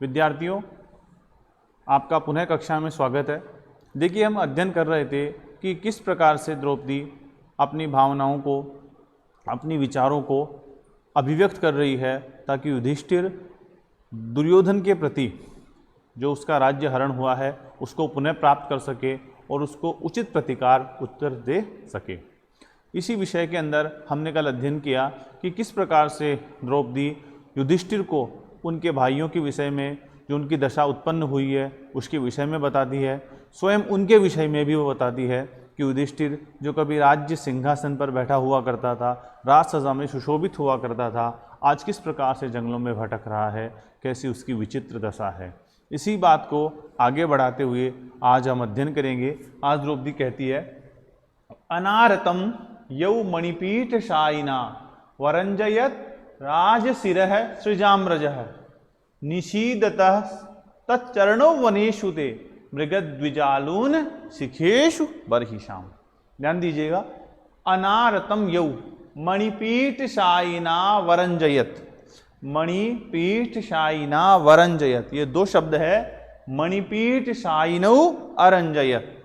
विद्यार्थियों, आपका पुनः कक्षा में स्वागत है। देखिए, हम अध्ययन कर रहे थे कि किस प्रकार से द्रौपदी अपनी भावनाओं को, अपनी विचारों को अभिव्यक्त कर रही है ताकि युधिष्ठिर दुर्योधन के प्रति जो उसका राज्य हरण हुआ है उसको पुनः प्राप्त कर सके और उसको उचित प्रतिकार उत्तर दे सके। इसी विषय के अंदर हमने कल अध्ययन किया कि किस प्रकार से द्रौपदी युधिष्ठिर को उनके भाइयों के विषय में जो उनकी दशा उत्पन्न हुई है उसके विषय में बताती है, स्वयं उनके विषय में भी वो बताती है कि युधिष्ठिर जो कभी राज्य सिंहासन पर बैठा हुआ करता था, राजसभा में सुशोभित हुआ करता था, आज किस प्रकार से जंगलों में भटक रहा है, कैसी उसकी विचित्र दशा है। इसी बात को आगे बढ़ाते हुए आज हम अध्ययन करेंगे। आज द्रौपदी कहती है, अनारतम यौ मणिपीठ शायिना वरंजयत राजशिरः सृजाम्रजः निषीदतः तच्चरणो वनेषु ते मृगद्विजालून शिखेषु बर्हिषाम। ध्यान दीजिएगा, अनारतम यौ मणिपीठ शायिना वरंजयत, मणिपीठ शायिना वरंजयत, ये दो शब्द है। मणिपीठ शायिनौ अरंजयत,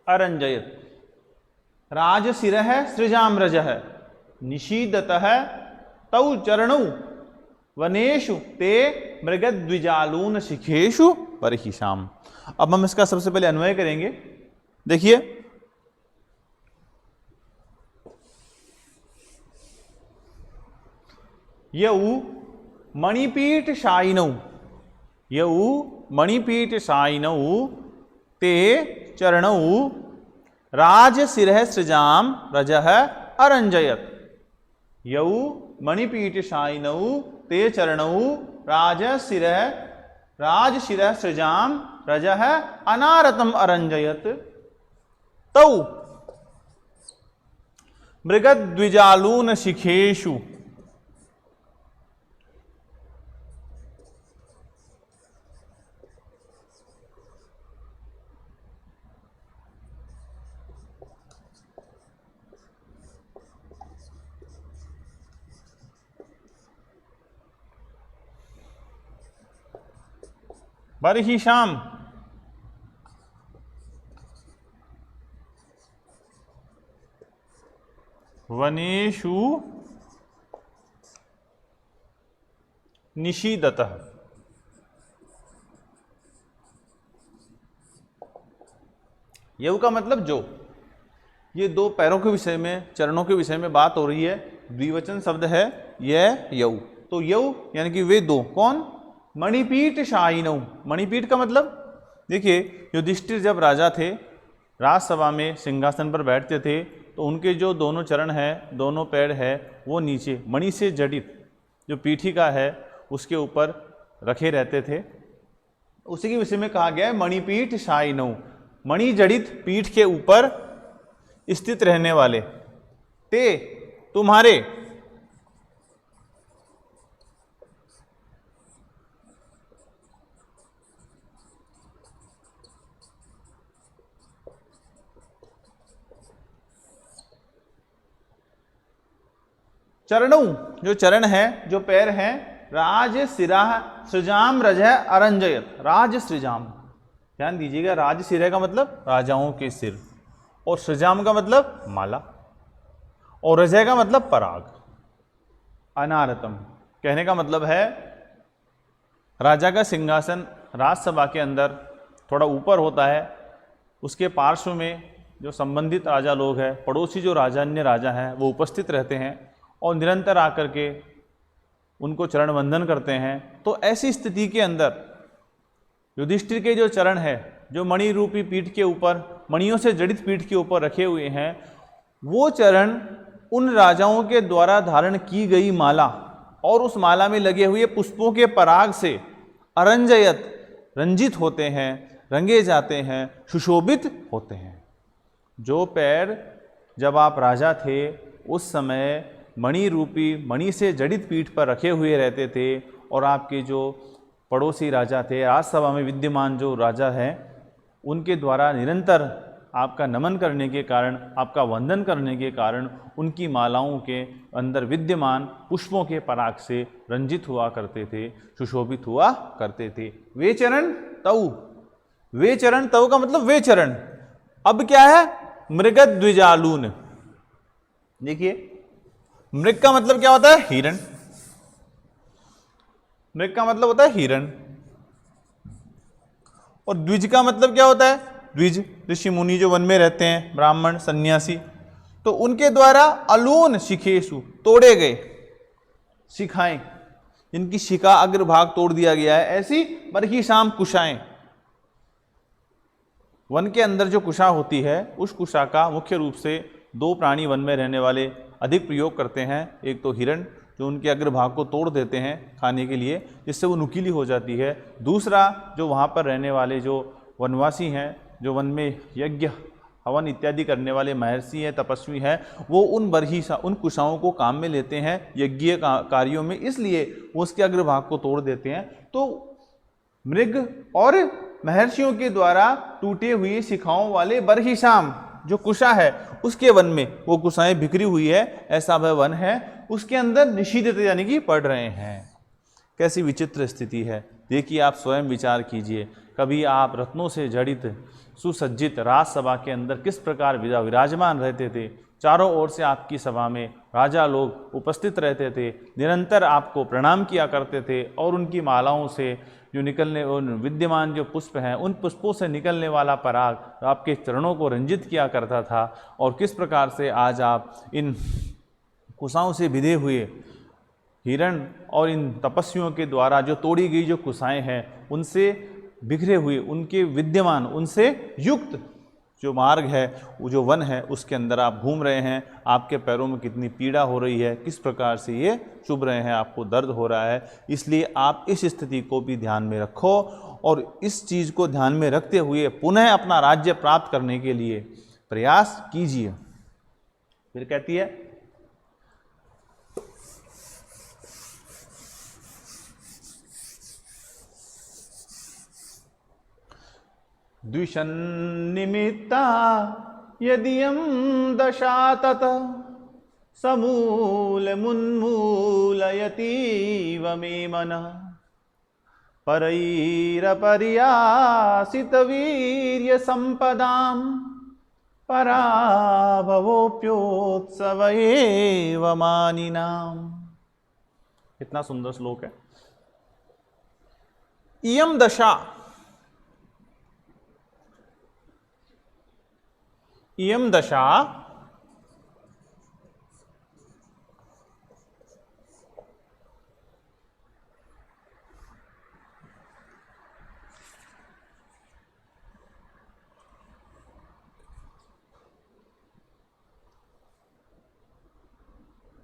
अरंजयत राजशिरः सृजाम्रजः निषीदतः तौ चरणौ वनेषु ते मृगद्विजालून शिखेषु बर्हिषाम। अब हम इसका सबसे पहले अन्वय करेंगे। देखिए, यौ मणिपीठ शायिनौ, यौ मणिपीठ शायिनौ ते चरणौ राजशिरः सृजाम रजः अरंजयत। यौ मणिपीठ शायिनौ ते चरणौ राजशिरः सृजाम रजः अनारतम अरंजयत तौ मृगद्विजालून शिखेषु बर्हिषाम। वनेषु निषीदतः, यौ का मतलब जो, ये दो पैरों के विषय में, चरणों के विषय में बात हो रही है। द्विवचन शब्द है यह यौ, तो यौ यानी कि वे दो। कौन? मणिपीठ शायिनौ। मणिपीठ का मतलब, देखिए, युधिष्ठिर जब राजा थे, राजसभा में सिंहासन पर बैठते थे, तो उनके जो दोनों चरण हैं, दोनों पैर है, वो नीचे मणि से जड़ित जो पीठिका है उसके ऊपर रखे रहते थे। उसी के विषय में कहा गया है मणिपीठ शायिनौ, मणि जड़ित पीठ के ऊपर स्थित रहने वाले। ते तुम्हारे, चरणों जो चरण है, जो पैर हैं, राजशिरः सृजाम रजः अरंजयत, राज सृजाम। ध्यान दीजिएगा, राजशिरः का मतलब राजाओं के सिर, और सृजाम का मतलब माला, और रजः का मतलब पराग। अनारतम कहने का मतलब है, राजा का सिंहासन राजसभा के अंदर थोड़ा ऊपर होता है, उसके पार्श्व में जो संबंधित राजा लोग हैं, पड़ोसी जो राजान्य राजा हैं, वो उपस्थित रहते हैं और निरंतर आकर के उनको चरण वंदन करते हैं। तो ऐसी स्थिति के अंदर युधिष्ठिर के जो चरण है, जो मणि रूपी पीठ के ऊपर, मणियों से जड़ित पीठ के ऊपर रखे हुए हैं, वो चरण उन राजाओं के द्वारा धारण की गई माला और उस माला में लगे हुए पुष्पों के पराग से अरंजयत, रंजित होते हैं, रंगे जाते हैं, सुशोभित होते हैं। जो पैर जब आप राजा थे उस समय मणि रूपी, मणि से जड़ित पीठ पर रखे हुए रहते थे, और आपके जो पड़ोसी राजा थे, राजसभा में विद्यमान जो राजा हैं उनके द्वारा निरंतर आपका नमन करने के कारण, आपका वंदन करने के कारण उनकी मालाओं के अंदर विद्यमान पुष्पों के पराग से रंजित हुआ करते थे, सुशोभित हुआ करते थे। वे चरण तऊ, वे चरण तऊ का मतलब वे चरण। अब क्या है? मृगत द्विजालून। देखिए, मृग का मतलब क्या होता है? हिरण। मृग का मतलब होता है हिरण। और द्विज का मतलब क्या होता है? द्विज ऋषि मुनि जो वन में रहते हैं, ब्राह्मण सन्यासी, तो उनके द्वारा अलून शिखेशु, तोड़े गए शिखाएं, जिनकी शिखा अग्रभाग तोड़ दिया गया है, ऐसी बरही शाम कुशाएं। वन के अंदर जो कुशा होती है, उस कुशा का मुख्य रूप से दो प्राणी वन में रहने वाले अधिक प्रयोग करते हैं। एक तो हिरण, जो उनके अग्रभाग को तोड़ देते हैं खाने के लिए, जिससे वो नुकीली हो जाती है। दूसरा, जो वहाँ पर रहने वाले जो वनवासी हैं, जो वन में यज्ञ हवन इत्यादि करने वाले महर्षि हैं, तपस्वी हैं, वो उन कुशाओं को काम में लेते हैं यज्ञीय कार्यों में, इसलिए वो उसके अग्रभाग को तोड़ देते हैं। तो मृग और महर्षियों के द्वारा टूटे हुए शिखाओं वाले बरहिशाम जो कुशा है, उसके वन में वो कुशाएं बिखरी हुई है, ऐसा वह वन है, उसके अंदर निषिद्ध यानी कि पढ़ रहे हैं। कैसी विचित्र स्थिति है, देखिए आप स्वयं विचार कीजिए। कभी आप रत्नों से जड़ित सुसज्जित राजसभा के अंदर किस प्रकार विराजमान रहते थे। चारों ओर से आपकी सभा में राजा लोग उपस्थित रहते थे, निरंतर आपको प्रणाम किया करते थे, और उनकी मालाओं से जो निकलने, उन विद्यमान जो पुष्प हैं, उन पुष्पों से निकलने वाला पराग आपके चरणों को रंजित किया करता था। और किस प्रकार से आज आप इन कुशाओं से विधे हुए हिरण और इन तपस्वियों के द्वारा जो तोड़ी गई जो कुशाएं हैं, उनसे बिखरे हुए, उनके विद्यमान, उनसे युक्त जो मार्ग है, वो जो वन है, उसके अंदर आप घूम रहे हैं। आपके पैरों में कितनी पीड़ा हो रही है, किस प्रकार से ये चुभ रहे हैं, आपको दर्द हो रहा है। इसलिए आप इस स्थिति को भी ध्यान में रखो, और इस चीज़ को ध्यान में रखते हुए पुनः अपना राज्य प्राप्त करने के लिए प्रयास कीजिए। फिर कहती है, द्विषन्निमित्ता यदियं दशा तत समूलमुन्मूलयतीव मे मनः परैरपर्यासितवीर्यसम्पदां पराभवोऽप्योत्सव एव मानिनाम्। कितना सुंदर श्लोक है। इयं दशा, इयं दशा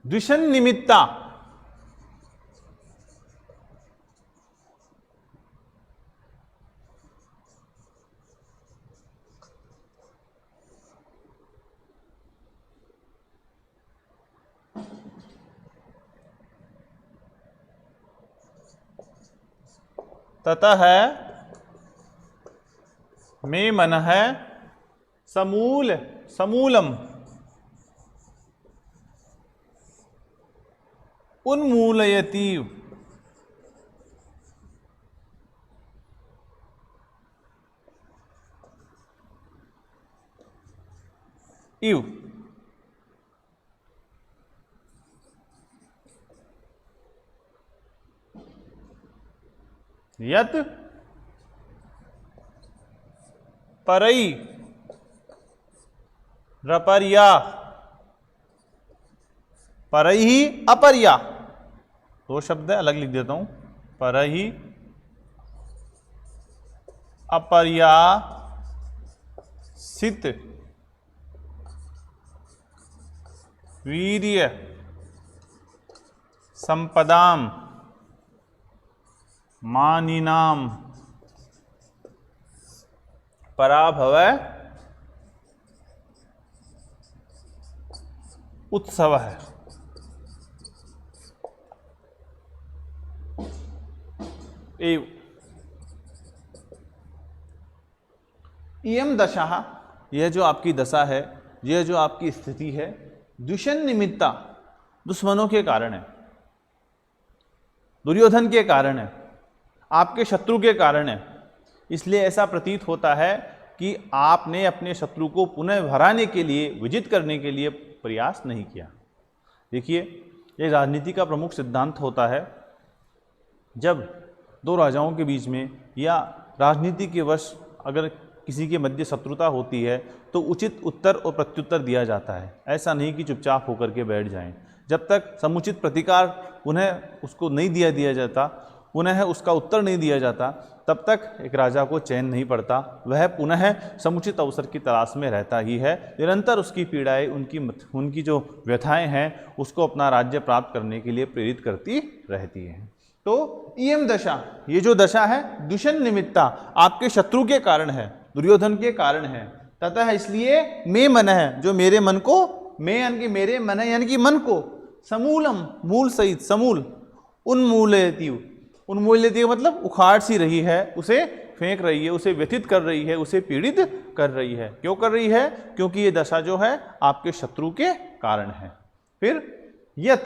द्विषन्निमित्ता, ततः मे मनः समूलम उन्मूलयति इव। यत परई रपर्या, परही अपर्या, दो शब्द है, अलग लिख देता हूं। परही अपर्या सित वीर्य संपदाम मानिनाम पराभव उत्सव है। एव इयम दशा, यह जो आपकी दशा है, यह जो आपकी स्थिति है, दुष्यन निमित्ता, दुश्मनों के कारण है, दुर्योधन के कारण है, आपके शत्रु के कारण है। इसलिए ऐसा प्रतीत होता है कि आपने अपने शत्रु को पुनः हराने के लिए, विजित करने के लिए प्रयास नहीं किया। देखिए, ये राजनीति का प्रमुख सिद्धांत होता है। जब दो राजाओं के बीच में या राजनीति के वश अगर किसी के मध्य शत्रुता होती है तो उचित उत्तर और प्रत्युत्तर दिया जाता है। ऐसा नहीं कि चुपचाप होकर के बैठ जाएं। जब तक समुचित प्रतिकार पुनः उसको नहीं दिया जाता, पुनः उसका उत्तर नहीं दिया जाता, तब तक एक राजा को चैन नहीं पड़ता। वह पुनः समुचित अवसर की तलाश में रहता ही है। निरंतर उसकी पीड़ाएं, उनकी जो व्यथाएं हैं, उसको अपना राज्य प्राप्त करने के लिए प्रेरित करती रहती हैं। तो इयम दशा, ये जो दशा है, दुष्यन निमित्ता, आपके शत्रु के कारण है, दुर्योधन के कारण है। तथा इसलिए मे मन है, जो मेरे मन को, मैं यानी कि मेरे मन है, यानी कि मन को, समूलम, मूल सहित, समूल, उन्मूलयति, उन्मूलयति मतलब उखाड़ सी रही है, उसे फेंक रही है, उसे व्यथित कर रही है, उसे पीड़ित कर रही है। क्यों कर रही है? क्योंकि ये दशा जो है आपके शत्रु के कारण है। फिर यथ,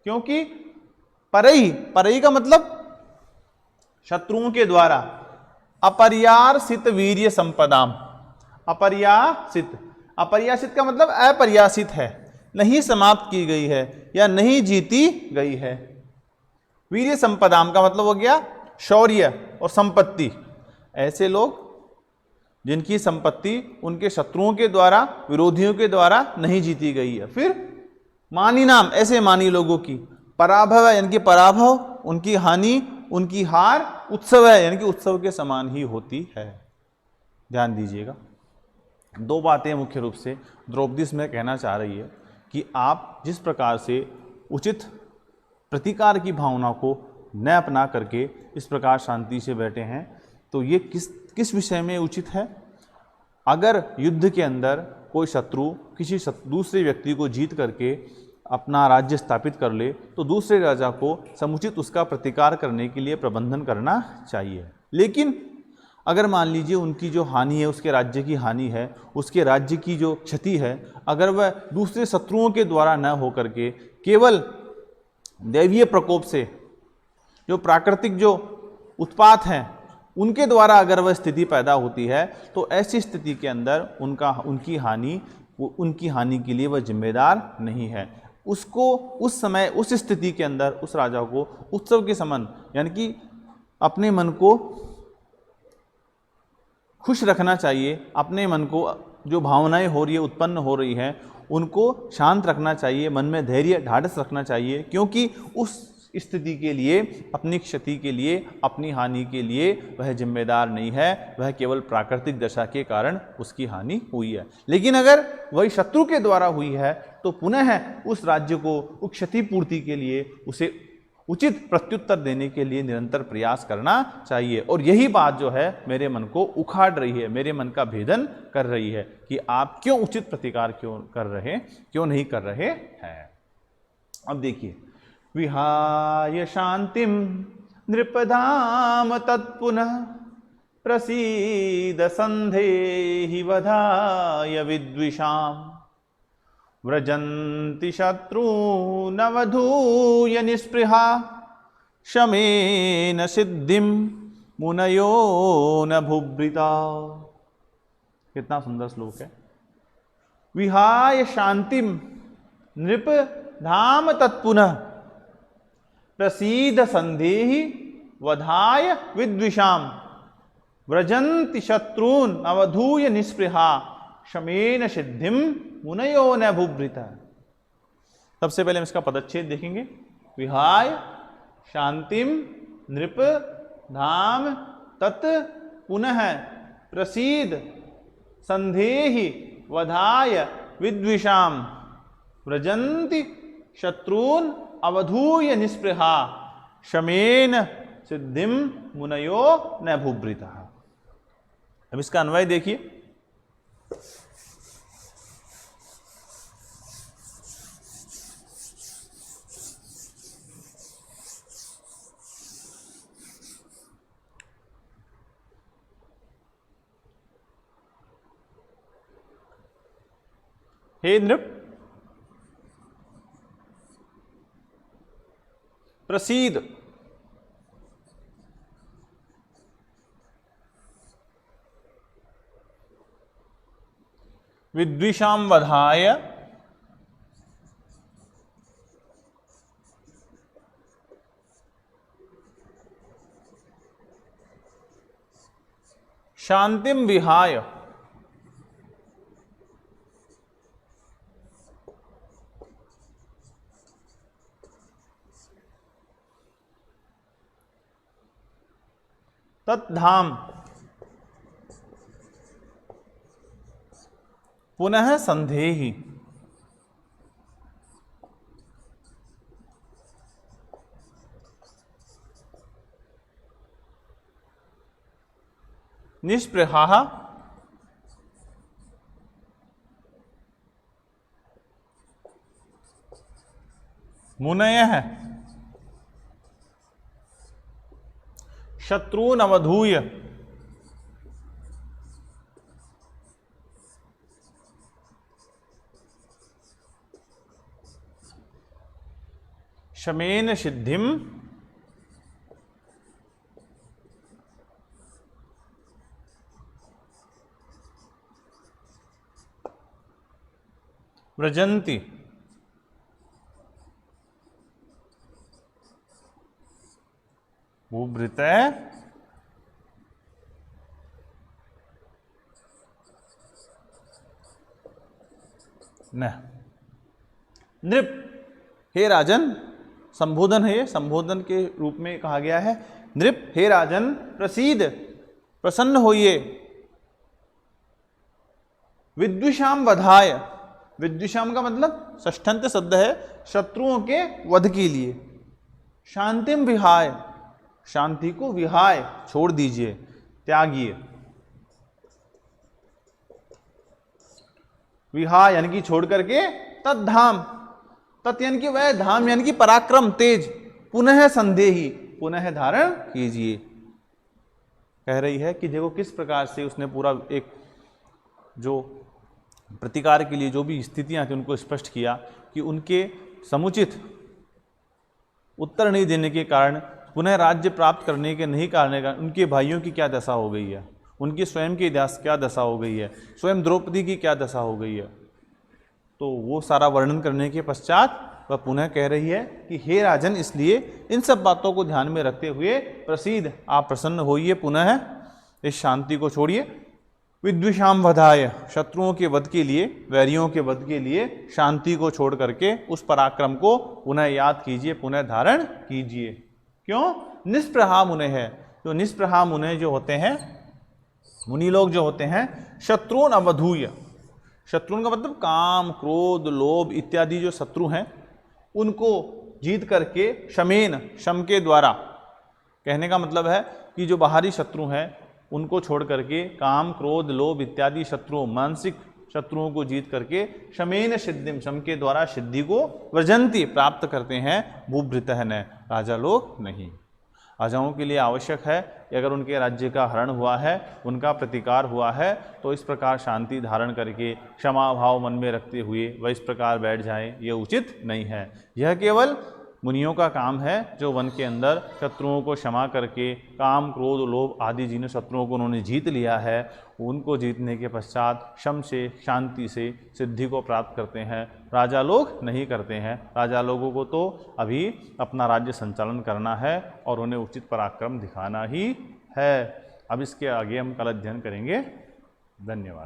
क्योंकि परई, परई का मतलब शत्रुओं के द्वारा, अपर्यासित वीर्य संपदाम, अपर्यासित, अपर्यासित का मतलब अपर्यासित है, नहीं समाप्त की गई है या नहीं जीती गई है। वीर्य संपदाम का मतलब हो गया शौर्य और संपत्ति। ऐसे लोग जिनकी संपत्ति उनके शत्रुओं के द्वारा, विरोधियों के द्वारा नहीं जीती गई है। फिर मानी नाम, ऐसे मानी लोगों की, पराभव है यानी कि पराभव, उनकी हानि, उनकी हार, उत्सव है यानी कि उत्सव के समान ही होती है। ध्यान दीजिएगा, दो बातें मुख्य रूप से द्रौपदी इसमें कहना चाह रही है कि आप जिस प्रकार से उचित प्रतिकार की भावना को न अपना करके इस प्रकार शांति से बैठे हैं, तो ये किस विषय में उचित है? अगर युद्ध के अंदर कोई शत्रु किसी दूसरे व्यक्ति को जीत करके अपना राज्य स्थापित कर ले, तो दूसरे राजा को समुचित उसका प्रतिकार करने के लिए प्रबंधन करना चाहिए। लेकिन अगर मान लीजिए उनकी जो हानि है, उसके राज्य की हानि है, उसके राज्य की जो क्षति है, अगर वह दूसरे शत्रुओं के द्वारा न हो करके केवल दैवीय प्रकोप से, जो प्राकृतिक जो उत्पात हैं, उनके द्वारा अगर वह स्थिति पैदा होती है, तो ऐसी स्थिति के अंदर उनकी हानि के लिए वह जिम्मेदार नहीं है। उसको उस समय, उस स्थिति के अंदर उस राजा को उत्सव के समान, यानी कि अपने मन को खुश रखना चाहिए, अपने मन को जो भावनाएं हो रही है, उत्पन्न हो रही हैं, उनको शांत रखना चाहिए, मन में धैर्य, ढाढ़स रखना चाहिए, क्योंकि उस स्थिति के लिए, अपनी क्षति के लिए, अपनी हानि के लिए वह जिम्मेदार नहीं है। वह केवल प्राकृतिक दशा के कारण उसकी हानि हुई है। लेकिन अगर वही शत्रु के द्वारा हुई है, तो पुनः उस राज्य को उस क्षतिपूर्ति के लिए उसे उचित प्रत्युत्तर देने के लिए निरंतर प्रयास करना चाहिए। और यही बात जो है मेरे मन को उखाड़ रही है, मेरे मन का भेदन कर रही है कि आप क्यों उचित प्रतिकार क्यों नहीं कर रहे हैं। अब देखिए, विहाय शांतिम नृपधाम तत्पुनः प्रसीद संधेहि वधाय विद्विषाम् व्रजन्ति शत्रूनवधूय निस्पृहा शमेन सिद्धिम मुनयो न भुभृता। कितना सुंदर श्लोक है। विहाय शांतिम नृप धाम तत्पुनः प्रसीद संधेहि वधाय विद्विषाम व्रजन्ति शत्रून अवधूय निस्पृहा शमेन सिद्धिम मुनयो न भुभृता। सबसे पहले हम इसका पदच्छेद देखेंगे। विहाय शांतिम नृप धाम तत् पुनः प्रसीद संधेहि वधाय विद्विषाम व्रजन्ति शत्रून अवधूय निस्पृहा शमेन सिद्धिम मुनयो न भुभृता। अब इसका अन्वय देखिए। हे नृप प्रसीद। विद्विषां वधाय शांतिम विहाय तद्धाम पुनः संधेहि। निष्पृहाः मुनयः शत्रून् अवधूय शमेन सिद्धिम व्रजन्ति। उभृतः न। नृप, हे राजन, संबोधन है, संबोधन के रूप में कहा गया है। नृप, हे राजन, प्रसीद, प्रसन्न होइए। विद्विषाम वधाय, विद्विषाम का मतलब षष्ठंत शब्द है, शत्रुओं के वध के लिए। शांतिम विहाय, शांति को विहाय छोड़ दीजिए, त्यागिए। विहाय यानी कि छोड़ करके, तद्धाम, तत् यानी कि वह धाम यानी कि पराक्रम, तेज, पुनः संदेही, पुनः धारण कीजिए। कह रही है कि देखो किस प्रकार से उसने पूरा एक जो प्रतिकार के लिए जो भी स्थितियां थी उनको स्पष्ट किया कि उनके समुचित उत्तर नहीं देने के कारण, पुनः राज्य प्राप्त करने के नहीं कारण का उनके भाइयों की क्या दशा हो गई है, उनकी स्वयं की क्या दशा हो गई है, स्वयं द्रौपदी की क्या दशा हो गई है। तो वो सारा वर्णन करने के पश्चात वह पुनः कह रही है कि हे राजन, इसलिए इन सब बातों को ध्यान में रखते हुए प्रसीद, आप प्रसन्न होइए, पुनः इस शांति को छोड़िए। विद्विषाम वधाय, शत्रुओं के वध के लिए, वैरियों के वध के लिए शांति को छोड़ करके उस पराक्रम को पुनः याद कीजिए, पुनः धारण कीजिए। क्यों? निष्प्रहा मुने है, तो निष्प्रहा मुने जो होते हैं, मुनि लोग जो होते हैं, शत्रुन अवधूय, शत्रुन का मतलब काम, क्रोध, लोभ इत्यादि जो शत्रु हैं उनको जीत करके, शमेन, शम के द्वारा, कहने का मतलब है कि जो बाहरी शत्रु हैं उनको छोड़ करके काम, क्रोध, लोभ इत्यादि शत्रुओं, मानसिक शत्रुओं को जीत करके, शमेन सिद्धिम, शम के द्वारा सिद्धि को व्रजंती, प्राप्त करते हैं, भूभृतः न, राजा लोग नहीं। राजाओं के लिए आवश्यक है कि अगर उनके राज्य का हरण हुआ है, उनका प्रतिकार हुआ है, तो इस प्रकार शांति धारण करके, क्षमा भाव मन में रखते हुए वह इस प्रकार बैठ जाए, ये उचित नहीं है। यह केवल मुनियों का काम है जो वन के अंदर शत्रुओं को क्षमा करके, काम, क्रोध, लोभ आदि जिन शत्रुओं को उन्होंने जीत लिया है, उनको जीतने के पश्चात शम से, शांति से सिद्धि को प्राप्त करते हैं। राजा लोग नहीं करते हैं। राजा लोगों को तो अभी अपना राज्य संचालन करना है और उन्हें उचित पराक्रम दिखाना ही है। अब इसके आगे हम कल अध्ययन करेंगे। धन्यवाद।